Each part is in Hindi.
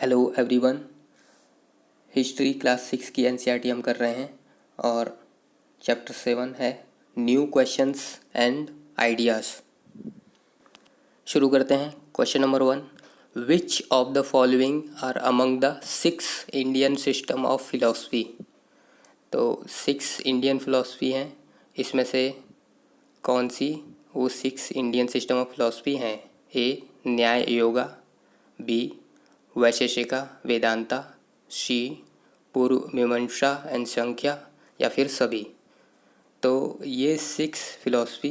Hello everyone. हिस्ट्री क्लास 6 की एनसीईआरटी हम कर रहे हैं और चैप्टर 7 है न्यू क्वेश्चंस एंड आइडियाज़। शुरू करते हैं। Question number 1, which of the following are among the 6 Indian system of philosophy. तो 6 इंडियन फिलॉसफी हैं, इसमें से कौन सी वो 6 इंडियन सिस्टम ऑफ फिलॉसफी हैं? ए न्याय योगा, बी वैशेषिका वेदांता, सी पूर्व मीमांसा एंड संख्या, या फिर सभी। तो ये 6 philosophy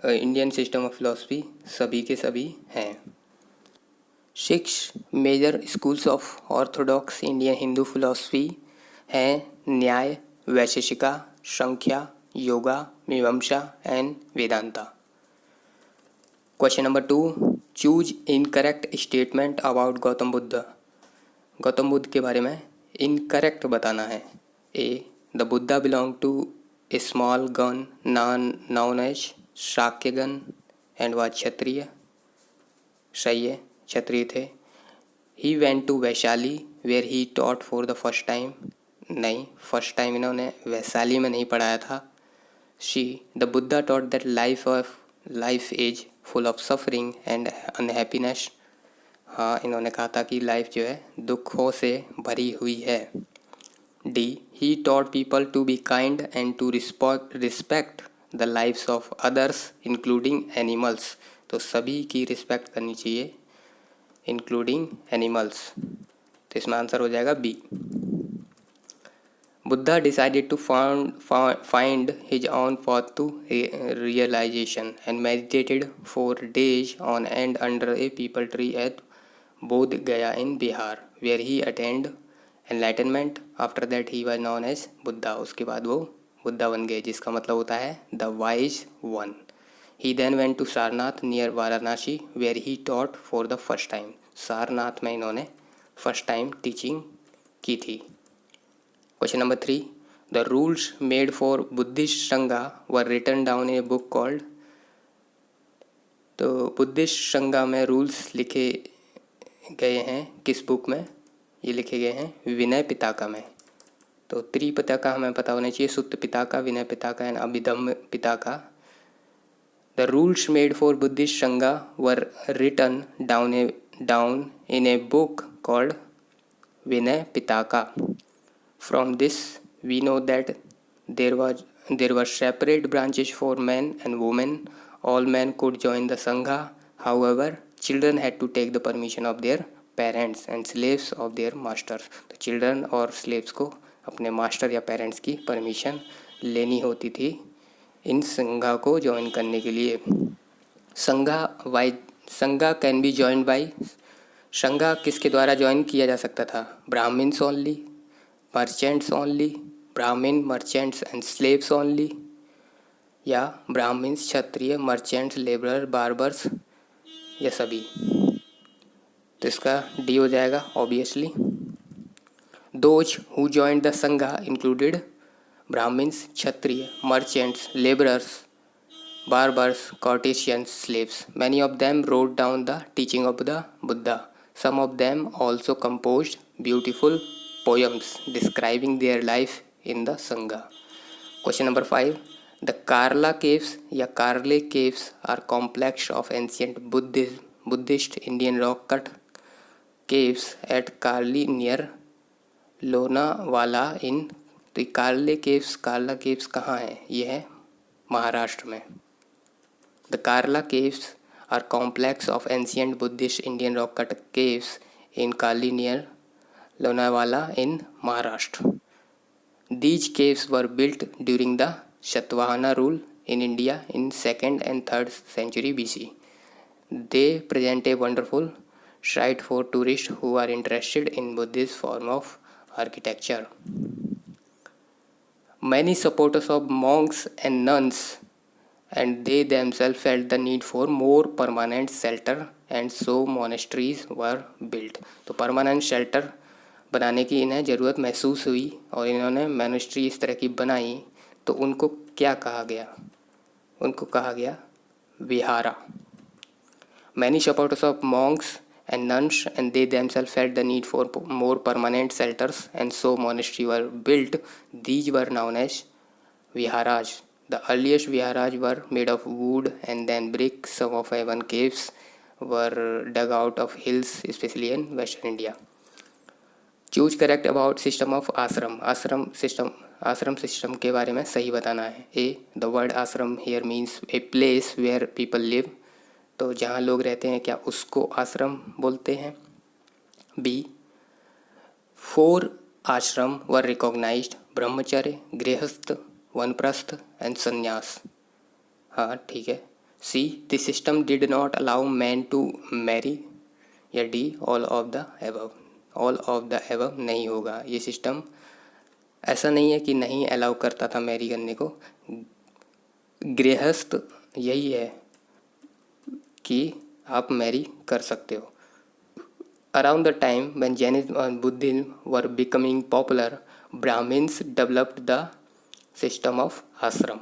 Indian system of philosophy सभी के सभी हैं। 6 major schools of orthodox Indian Hindu philosophy हैं Nyaya, Vaisheshika, Samkhya, Yoga, Mimamsa and Vedanta. Question number 2, choose incorrect statement about Gautam Buddha. Gautam Buddha के बारे में इनकरेक्ट बताना है। A the Buddha belong to a small gana known as Shakya gana and was Kshatriya. सही है, क्षत्रिय थे। He went to Vaishali where he taught for the first time. नहीं, फर्स्ट टाइम इन्होंने वैशाली में नहीं पढ़ाया था। She the Buddha taught that life is full of suffering and unhappiness. हाँ, इन्होंने कहा था कि लाइफ जो है दुखों से भरी हुई है। डी he taught people to be kind and to respect the lifes of others including animals. तो सभी की रिस्पेक्ट करनी चाहिए इंक्लूडिंग एनिमल्स। तो इसमें आंसर हो जाएगा B. Buddha decided to find his own path to realization and meditated for days on end under a peepal tree at Bodh Gaya in Bihar, where he attained enlightenment. After that he was known as Buddha. उसके बाद वो बुद्धा बन गए, जिसका मतलब होता है the wise one. He then went to Sarnath near Varanasi, where he taught for the first time. Sarnath में इन्होंने फर्स्ट टाइम टीचिंग की थी। Question number 3, the rules made for Buddhist Sangha were written down in a book called। तो बुद्धिस्ट संघा में रूल्स लिखे गए हैं किस बुक में? ये लिखे गए हैं विनय पिटका में। तो त्रिपिटका हमें पता होना चाहिए, Sutta Pitaka, Vinaya Pitaka and Abhidhamma Pitaka. The rules made for Buddhist Sangha were written down in a book called Vinaya Pitaka. From this, we know that there were separate branches for men and women. All men could join the sangha. However, children had to take the permission of their parents and slaves of their masters. तो children और slaves को अपने master या parents की permission लेनी होती थी इन संघा को join करने के लिए। संघा कैन बी joined by, संघा किसके द्वारा join किया जा सकता था? Brahmins only, merchants only, Brahmin merchants and slaves only, या Brahmins Kshatriya merchants labourer barbers, या सभी। तो इसका डी हो जाएगा obviously. Those who joined the Sangha included Brahmins, Kshatriya, merchants, labourers, barbers, courtesans, slaves. Many of them wrote down the teaching of the Buddha. Some of them also composed beautiful poems describing their life in the Sangha. Question number 5. The Karla caves या Karle caves are complex of ancient Buddhist Indian rock cut caves at Karli near Lonavala in। तो कार्ला केव्स कहाँ है? ये है महाराष्ट्र में। The Karla caves are complex of ancient Buddhist Indian rock cut caves in Karli near Lonavala in Maharashtra. These caves were built during the Satvahana rule in India in 2nd and 3rd century BC. They present a wonderful sight for tourists who are interested in Buddhist form of architecture. Many supporters of monks and nuns and they themselves felt the need for more permanent shelter and so monasteries were built. तो permanent shelter बनाने की इन्हें ज़रूरत महसूस हुई और इन्होंने मोनेस्ट्री इस तरह की बनाई। तो उनको क्या कहा गया? उनको कहा गया vihara. Many supporters of monks and nuns, and they themselves felt the need for more permanent shelters, and so monasteries were built. These were known as viharas. The earliest viharas were made of wood and then brick. Some of even caves were dug out of hills, especially in western India. Choose correct about system of ashram. Ashram system के बारे में सही बताना है. A, the word ashram here means a place where people live. तो जहाँ लोग रहते हैं क्या उसको आश्रम बोलते हैं. बी, 4 आश्रम वर रिकॉग्नाइज्ड. ब्रह्मचर्य, गृहस्थ, वनप्रस्थ एंड संन्यास. हाँ ठीक है. C, this system did not allow man to marry. या D, all of the above. All of the above नहीं होगा. ये सिस्टम ऐसा नहीं है कि नहीं अलाउ करता था मैरी करने को. गृहस्थ यही है कि आप मैरी कर सकते हो. Around the time when Jainism and Buddhism were becoming popular, Brahmins developed the system of ashram.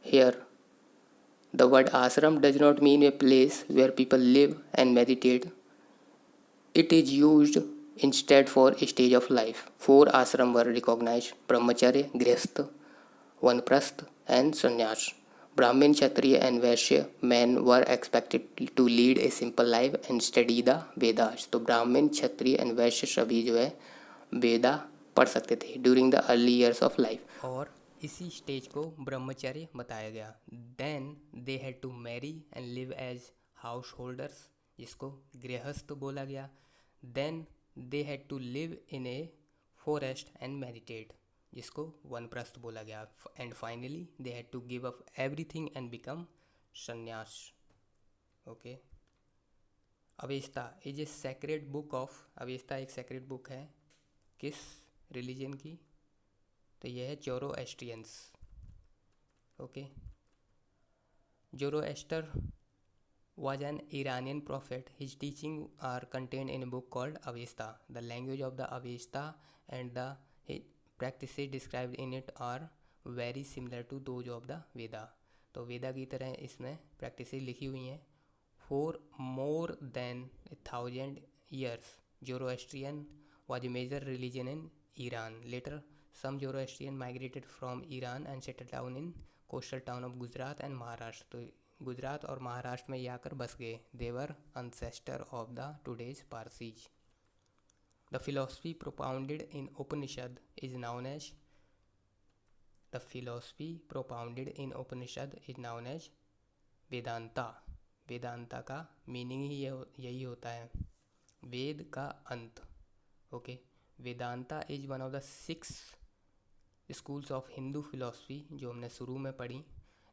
Here, the word ashram does not mean a place where people live and meditate. It is used instead for a stage of life. 4 ashram were recognized: brahmacharya, grihastha, vanprastha and sannyas. Brahmin, Kshatriya and Vaishya men were expected to lead a simple life and study the Vedas. तो ब्राह्मण, क्षत्रिय एंड वैश्य सभी जो है वेदा पढ़ सकते थे during the early years of life. और इसी स्टेज को ब्रह्मचर्य बताया गया. Then they had to marry and live as householders, जिसको गृहस्थ बोला गया. Then they had to live in a forest and meditate, जिसको वनप्रस्थ बोला गया. And finally they had to give up everything and become sannyas. Okay. Avesta is a sacred book of. Avesta एक सेक्रेड बुक है किस रिलीजन की. तो यह है जोरोएस्ट्रियंस. Okay. जोरोएस्टर was an Iranian prophet. His teachings are contained in a book called Avesta. The language of the Avesta and the practices described in it are very similar to those of the Veda. तो वेदा की तरह इसमें प्रैक्टिसेस लिखी हुई हैं. For more than 1,000 years, Zoroastrian was a major religion in Iran. Later, some Zoroastrian migrated from Iran and settled down in coastal town of Gujarat and Maharashtra. तो गुजरात और महाराष्ट्र में ये आकर बस गए. They were ancestor of the today's Parsis. The philosophy propounded in Upanishad is known as. The philosophy propounded in Upanishad is known as Vedanta. Vedanta का मीनिंग ही यही होता है, वेद का अंत. Okay. Vedanta is one of the 6 schools of Hindu philosophy जो हमने शुरू में पढ़ी.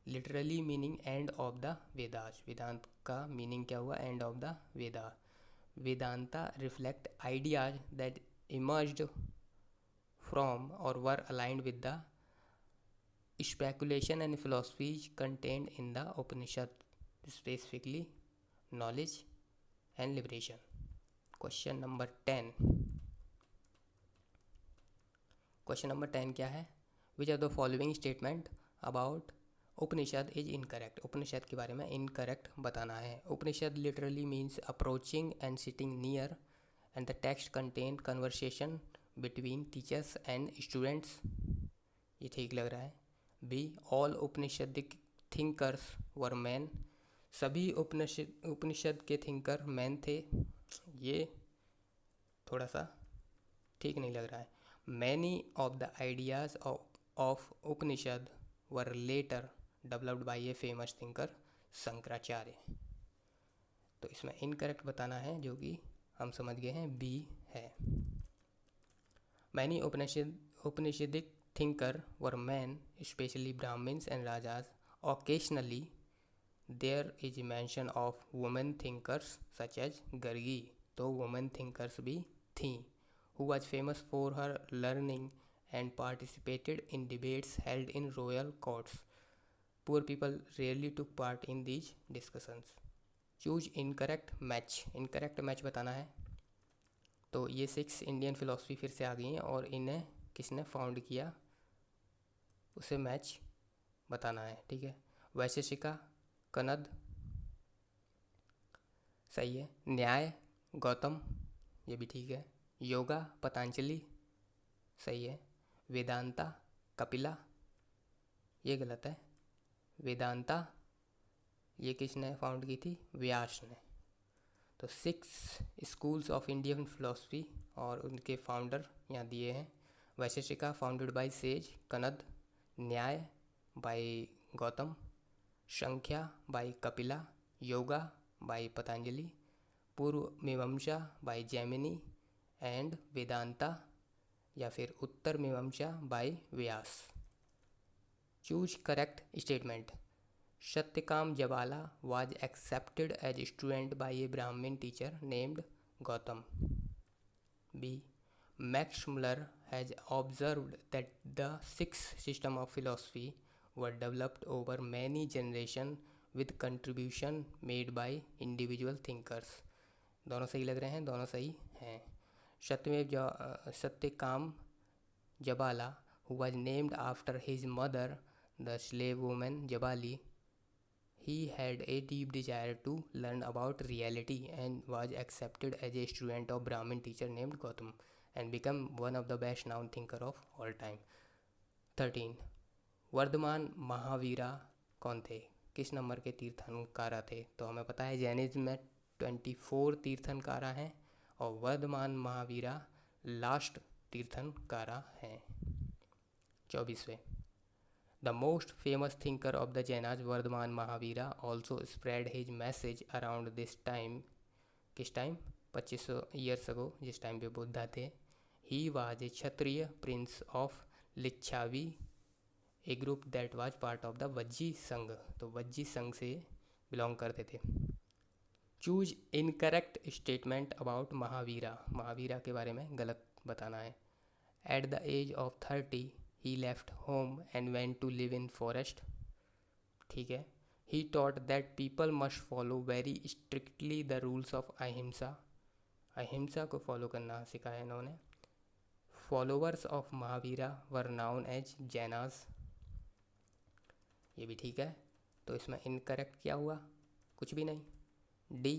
Literally meaning end of the Vedas. Vedanta का मीनिंग क्या हुआ, end of the Veda. Vedanta reflect ideas that emerged from or were aligned with the speculation and philosophies contained in the Upanishad, specifically knowledge and liberation. Question number 10. Question number 10 क्या है. Which are the following statement about Upanishad is incorrect. Upanishad के बारे में इनकरेक्ट बताना है. Upanishad literally means approaching and sitting near and the text contain conversation between teachers and students. ये ठीक लग रहा है. बी, ऑल उपनिषदिक थिंकर्स वर मैन. सभी उपनिषद के थिंकर मैन थे. ये थोड़ा सा ठीक नहीं लग रहा है. Many of the ideas of Upanishad were later developed by a famous thinker Shankaracharya. तो इसमें इनकरेक्ट बताना है, जो कि हम समझ गए हैं बी है. Many Upanishadic thinker were man, specially Brahmins and rajas. Occasionally there is mention of women thinkers such as Gargi. तो वुमेन थिंकर्स भी थी. Who was famous for her learning and participated in debates held in royal courts. Poor people rarely took part in these discussions. Choose incorrect match. Incorrect match बताना है. तो ये 6 इंडियन फिलोसफी फिर से आ गई हैं और इन्हें किसने फाउंड किया उसे मैच बताना है. ठीक है. वैशेषिका, कनद सही है. न्याय, गौतम, ये भी ठीक है। योगा पतंजलि, सही है। वेदांता कपिला, ये गलत है। वेदांता ये किसने फाउंड की थी? व्यास ने। तो 6 स्कूल्स ऑफ इंडियन फिलोसफी और उनके फाउंडर यहाँ दिए हैं। वैशेषिका फाउंडेड बाय सेज कनद, न्याय बाय गौतम, संख्या बाय कपिला, योगा बाय पतंजलि, पूर्व मीमांसा बाय जैमिनी एंड वेदांता या फिर Uttara Mimamsa by Vyasa. Choose correct statement. Satyakam Jabala was accepted as a student by a Brahmin teacher named Gautam. B. Max Muller has observed that the 6 systems of philosophy were developed over many generations with contribution made by individual thinkers. दोनों सही लग रहे हैं, दोनों सही हैं। Satyakam Jabala, who was named after his mother, the slave woman Jabali, he had a deep desire to learn about reality and was accepted as a student of Brahmin teacher named Gautam and became one of the best known thinker of all time. 13. Varthaman Mahavira कौन थे? किस नंबर के तीर्थंकारा थे? तो हमें पता है जैनिज्म में 24 तीर्थंकारा हैं और वर्धमान महावीरा लास्ट तीर्थंकारा हैं। 24वें। The most famous thinker of the Jainas, Vardhaman Mahavira, also spread his message around this time. किस टाइम? 2500 years ago, जिस टाइम पे बुद्धा थे। He was a Kshatriya prince of Lichavi, a group that was part of the Vajji संघ। तो वज्जी संघ से बिलोंग करते थे। Choose incorrect statement about Mahavira. Mahavira के बारे में गलत बताना है। At the age of 30 he left home and went to live in forest. ठीक है। He taught that people must follow very strictly the rules of अहिंसा। अहिंसा को फॉलो करना सिखाया इन्होंने। Followers of Mahavira were known as Jains. ये भी ठीक है। तो इसमें इनकरेक्ट क्या हुआ? कुछ भी नहीं। D.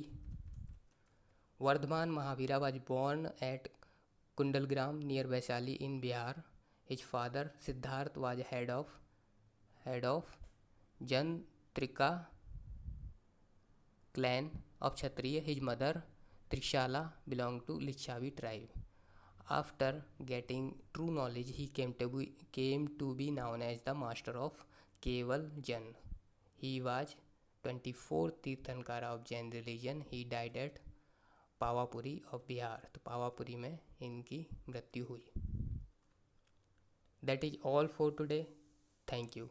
Vardhamana Mahavira was born at Kundalagrama near Vaishali in Bihar. His father Siddharth was head of Jantrika clan of Kshatriya. His mother Trishala belonged to Lichavi tribe. After getting true knowledge, he came to be known as the master of Keval Jan. He was 24th Tirthankara of Jain religion. He died at Pawapuri of Bihar. तो पावापुरी में इनकी मृत्यु हुई। That is all for today. Thank you.